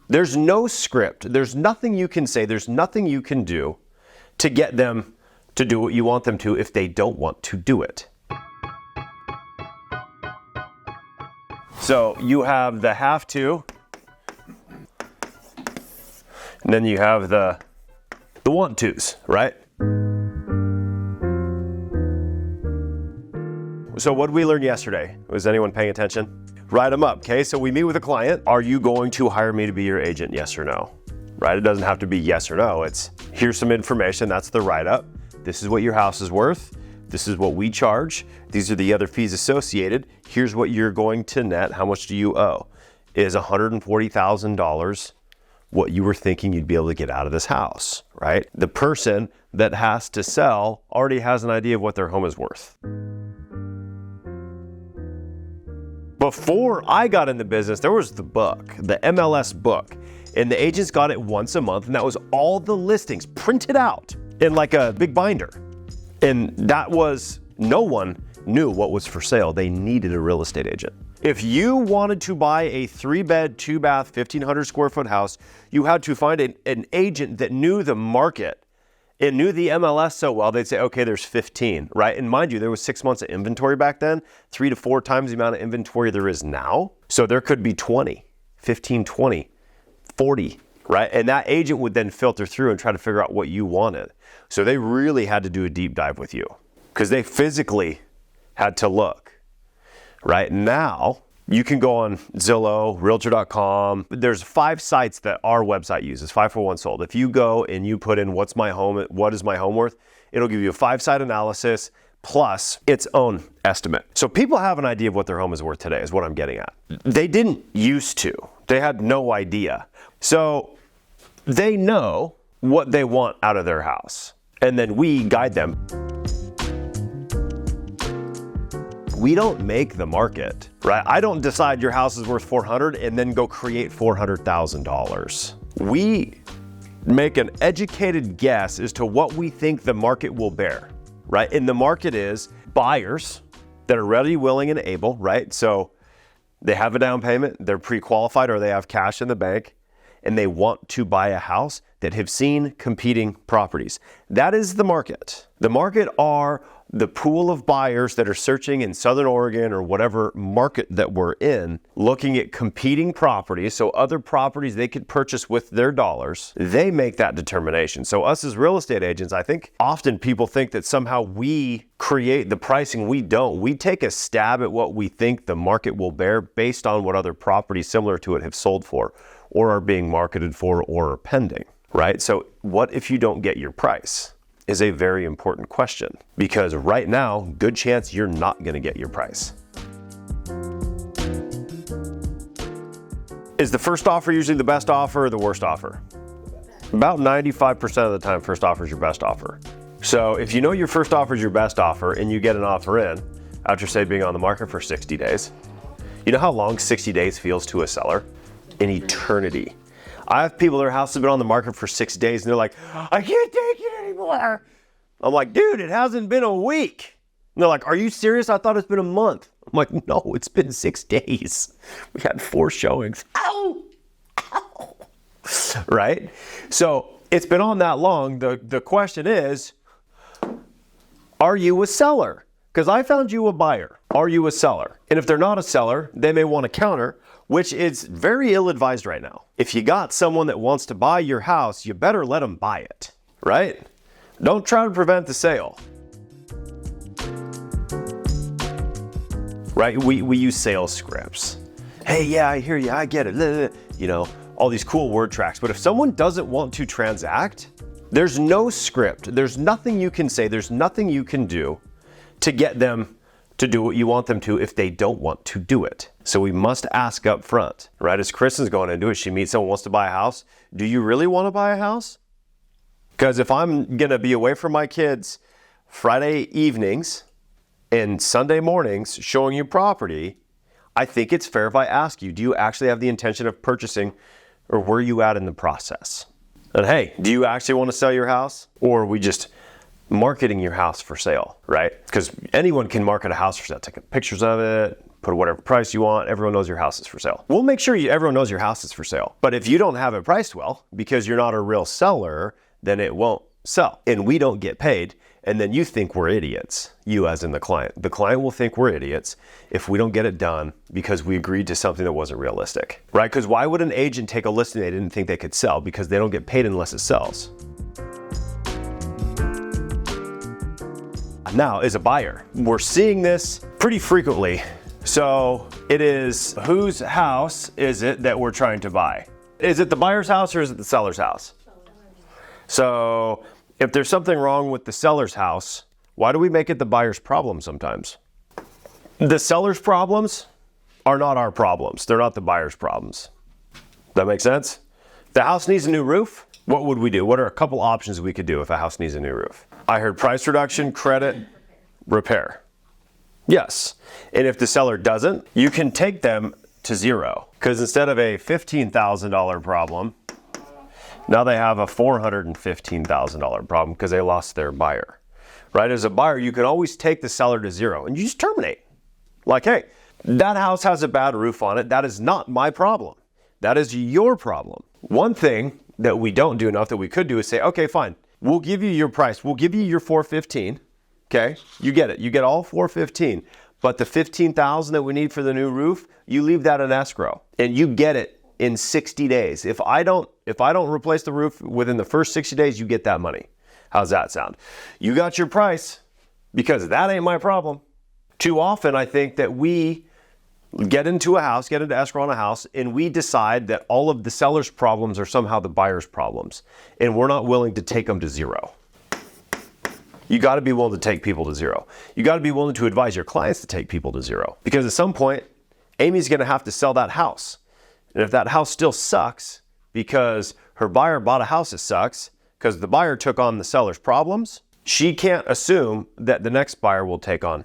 There's no script. There's nothing you can say. There's nothing you can do to get them to do what you want them to if they don't want to do it. So you have the have to, and then you have the want tos, right? So what did we learn yesterday? Was anyone paying attention? Write them up, okay? So we meet with a client. Are you going to hire me to be your agent, yes or no? Right? It doesn't have to be yes or no. It's here's some information, that's the write-up. This is what your house is worth. This is what we charge. These are the other fees associated. Here's what you're going to net. How much do you owe? Is $140,000 what you were thinking you'd be able to get out of this house, right? The person that has to sell already has an idea of what their home is worth. Before I got in the business, there was the book, the MLS book, and the agents got it once a month, and that was all the listings printed out in like a big binder. And that was, no one knew what was for sale. They needed a real estate agent. If you wanted to buy a 3-bed, 2-bath, 1,500 square foot house, you had to find an agent that knew the market and knew the MLS so well, they'd say, okay, there's 15, right? And mind you, there was 6 months of inventory back then, 3 to 4 times the amount of inventory there is now. So there could be 20, 15, 20, 40, right? And that agent would then filter through and try to figure out what you wanted. So they really had to do a deep dive with you because they physically had to look, right? Now, you can go on Zillow, Realtor.com. There's 5 sites that our website uses, 541 Sold. If you go and you put in what is my home worth, it'll give you a 5-site analysis plus its own estimate. So people have an idea of what their home is worth today is what I'm getting at. They didn't used to. They had no idea. So they know what they want out of their house. And then we guide them. We don't make the market, right? I don't decide your house is worth 400 and then go create $400,000. We make an educated guess as to what we think the market will bear, right? And the market is buyers that are ready, willing, and able, right? So they have a down payment, they're pre-qualified, or they have cash in the bank, and they want to buy a house that have seen competing properties. That is the market. The market are the pool of buyers that are searching in Southern Oregon or whatever market that we're in, looking at competing properties, so other properties they could purchase with their dollars. They make that determination. So us as real estate agents, I think often people think that somehow we create the pricing. We don't. We take a stab at what we think the market will bear based on what other properties similar to it have sold for or are being marketed for or are pending, right? So what if you don't get your price? Is a very important question because right now, good chance you're not gonna get your price. Is the first offer usually the best offer or the worst offer? About 95% of the time, first offer is your best offer. So if you know your first offer is your best offer and you get an offer in after say being on the market for 60 days, you know how long 60 days feels to a seller? An eternity. I have people, their house has been on the market for 6 days and they're like, I can't take it anymore. I'm like, dude, it hasn't been a week. And they're like, are you serious? I thought it's been a month. I'm like, no, it's been 6 days. We had 4 showings. Ow! Ow! Right? So it's been on that long. The question is, are you a seller? Because I found you a buyer. Are you a seller? And if they're not a seller, they may want to counter, which is very ill-advised right now. If you got someone that wants to buy your house, you better let them buy it, right? Don't try to prevent the sale. Right? We use sales scripts. Hey, yeah, I hear you, I get it. You know, all these cool word tracks. But if someone doesn't want to transact, there's no script. There's nothing you can say. There's nothing you can do to get them to do what you want them to if they don't want to do it. So we must ask up front, right? As Kristen's going into it, she meets someone who wants to buy a house. Do you really want to buy a house? Because if I'm gonna be away from my kids Friday evenings and Sunday mornings showing you property, I think it's fair if I ask you, do you actually have the intention of purchasing or where are you at in the process? And hey, do you actually want to sell your house or are we just marketing your house for sale, right? Because anyone can market a house for sale, take pictures of it, put whatever price you want. Everyone knows your house is for sale. We'll make sure everyone knows your house is for sale. But if you don't have it priced well, because you're not a real seller, then it won't sell. And we don't get paid. And then you think we're idiots, you as in the client. The client will think we're idiots if we don't get it done because we agreed to something that wasn't realistic, right? Because why would an agent take a listing they didn't think they could sell? Because they don't get paid unless it sells. Now, as a buyer, we're seeing this pretty frequently. So it is, whose house is it that we're trying to buy? Is it the buyer's house or is it the seller's house? So if there's something wrong with the seller's house, why do we make it the buyer's problem sometimes? The seller's problems are not our problems. They're not the buyer's problems. That make sense? If the house needs a new roof, what would we do? What are a couple options we could do if a house needs a new roof? I heard price reduction, credit, repair. Yes. And if the seller doesn't, you can take them to zero. Because instead of a $15,000 problem, now they have a $415,000 problem because they lost their buyer, right? As a buyer, you can always take the seller to zero and you just terminate. Like, hey, that house has a bad roof on it. That is not my problem. That is your problem. One thing that we don't do enough that we could do is say, okay, fine. We'll give you your price. We'll give you your $415,000. Okay, you get it. You get all $415,000. But the $15,000 that we need for the new roof, you leave that in escrow and you get it in 60 days. If I don't replace the roof within the first 60 days, you get that money. How's that sound? You got your price because that ain't my problem. Too often, I think that we get into escrow on a house, and we decide that all of the seller's problems are somehow the buyer's problems, and we're not willing to take them to zero. You got to be willing to take people to zero. You got to be willing to advise your clients to take people to zero, because at some point, Amy's going to have to sell that house. And if that house still sucks because her buyer bought a house that sucks because the buyer took on the seller's problems, she can't assume that the next buyer will take on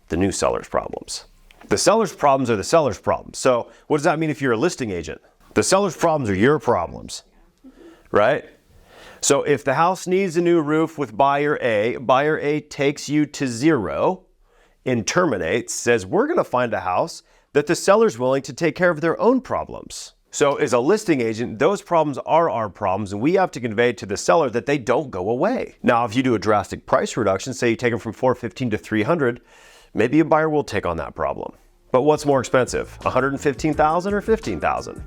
the new seller's problems. The seller's problems are the seller's problems. So what does that mean if you're a listing agent? The seller's problems are your problems, right? So if the house needs a new roof with buyer A takes you to zero and terminates, says we're going to find a house that the seller's willing to take care of their own problems. So as a listing agent, those problems are our problems, and we have to convey to the seller that they don't go away. Now, if you do a drastic price reduction, say you take them from $415,000 to $300,000, maybe a buyer will take on that problem. But what's more expensive, $115,000 or $15,000?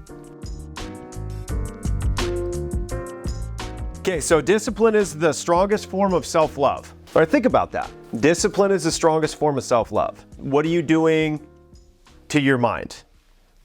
Okay, so discipline is the strongest form of self-love. All right, think about that. Discipline is the strongest form of self-love. What are you doing to your mind?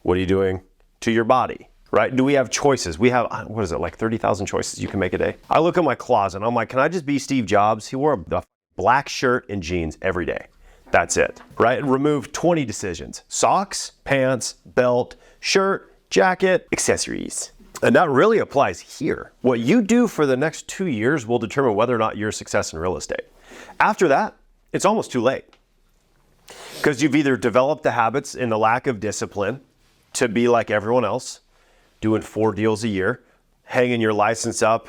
What are you doing to your body, right? Do we have choices? We have, what is it, like 30,000 choices you can make a day? I look at my closet and I'm like, can I just be Steve Jobs? He wore a black shirt and jeans every day. That's it, right? Remove 20 decisions. Socks, pants, belt, shirt, jacket, accessories. And that really applies here. What you do for the next 2 years will determine whether or not you're a success in real estate. After that, it's almost too late. Because you've either developed the habits and the lack of discipline to be like everyone else, doing 4 deals a year, hanging your license up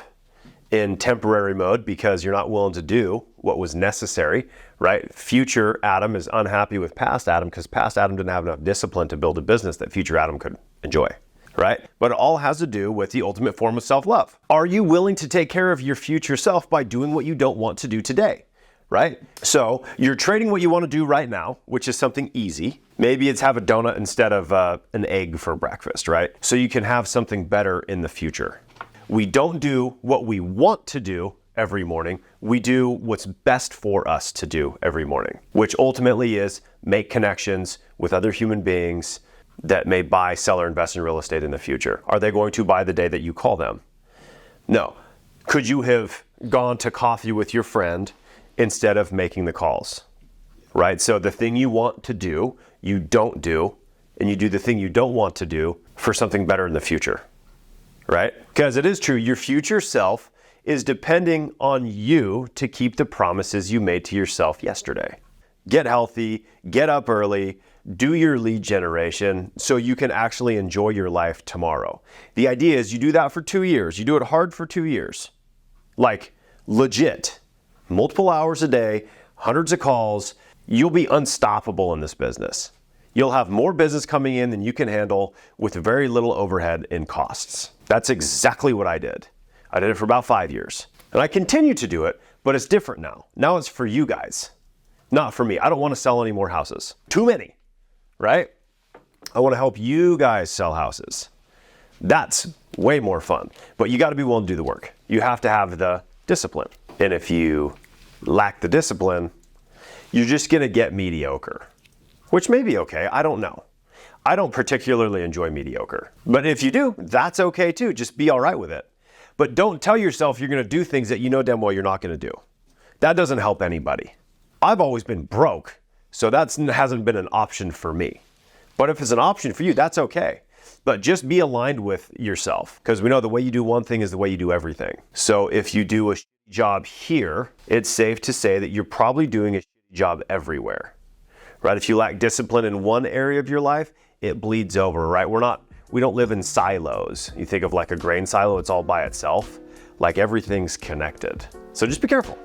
in temporary mode because you're not willing to do what was necessary, right? Future Adam is unhappy with past Adam because past Adam didn't have enough discipline to build a business that future Adam could enjoy, right? But it all has to do with the ultimate form of self-love. Are you willing to take care of your future self by doing what you don't want to do today? Right? So you're trading what you want to do right now, which is something easy. Maybe it's have a donut instead of an egg for breakfast, right? So you can have something better in the future. We don't do what we want to do every morning. We do what's best for us to do every morning, which ultimately is make connections with other human beings that may buy, sell, or invest in real estate in the future. Are they going to buy the day that you call them? No. Could you have gone to coffee with your friend instead of making the calls, right? So the thing you want to do, you don't do, and you do the thing you don't want to do for something better in the future, right? Because it is true, your future self is depending on you to keep the promises you made to yourself yesterday. Get healthy, get up early, do your lead generation so you can actually enjoy your life tomorrow. The idea is you do that for 2 years. You do it hard for 2 years, like legit. Multiple hours a day, hundreds of calls, you'll be unstoppable in this business. You'll have more business coming in than you can handle with very little overhead and costs. That's exactly what I did. I did it for about 5 years. And I continue to do it, but it's different now. Now it's for you guys, not for me. I don't want to sell any more houses. Too many, right? I want to help you guys sell houses. That's way more fun, but you got to be willing to do the work. You have to have the discipline. And if you lack the discipline, you're just going to get mediocre, which may be okay. I don't know. I don't particularly enjoy mediocre, but if you do, that's okay too. Just be all right with it. But don't tell yourself you're going to do things that you know damn well you're not going to do. That doesn't help anybody. I've always been broke, so that hasn't been an option for me. But if it's an option for you, that's okay. But just be aligned with yourself, because we know the way you do one thing is the way you do everything. So if you do a job here, it's safe to say that you're probably doing a job everywhere, right? If you lack discipline in one area of your life, it bleeds over, right? We don't live in silos. You think of like a grain silo, it's all by itself. Like everything's connected. So just be careful.